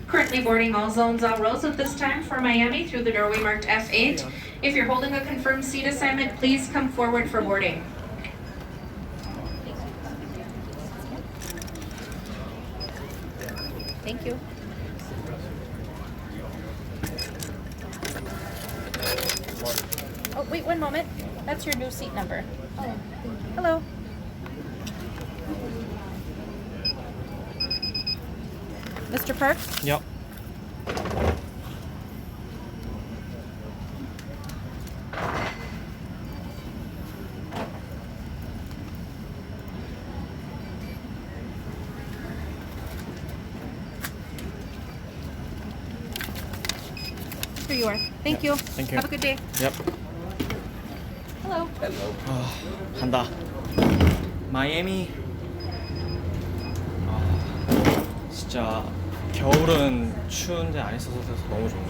Currently boarding all zones, all rows at this time for Miami through the doorway marked F8. If you're holding a confirmed seat assignment, please come forward for boarding. Thank you. Oh, wait 1 moment. That's your new seat number. Oh, thank you. Hello. Mr. Park? Yep. Here you are. Thank you. Thank you. Have a good day. Yep. Hello. 간다. 마이애미. 진짜 겨울은 추운데 안 있어서 너무 좋네.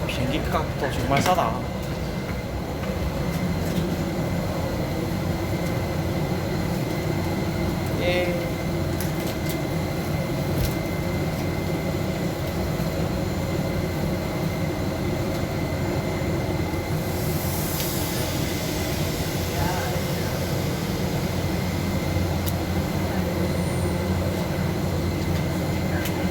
비행기 값도 정말 싸다. 예.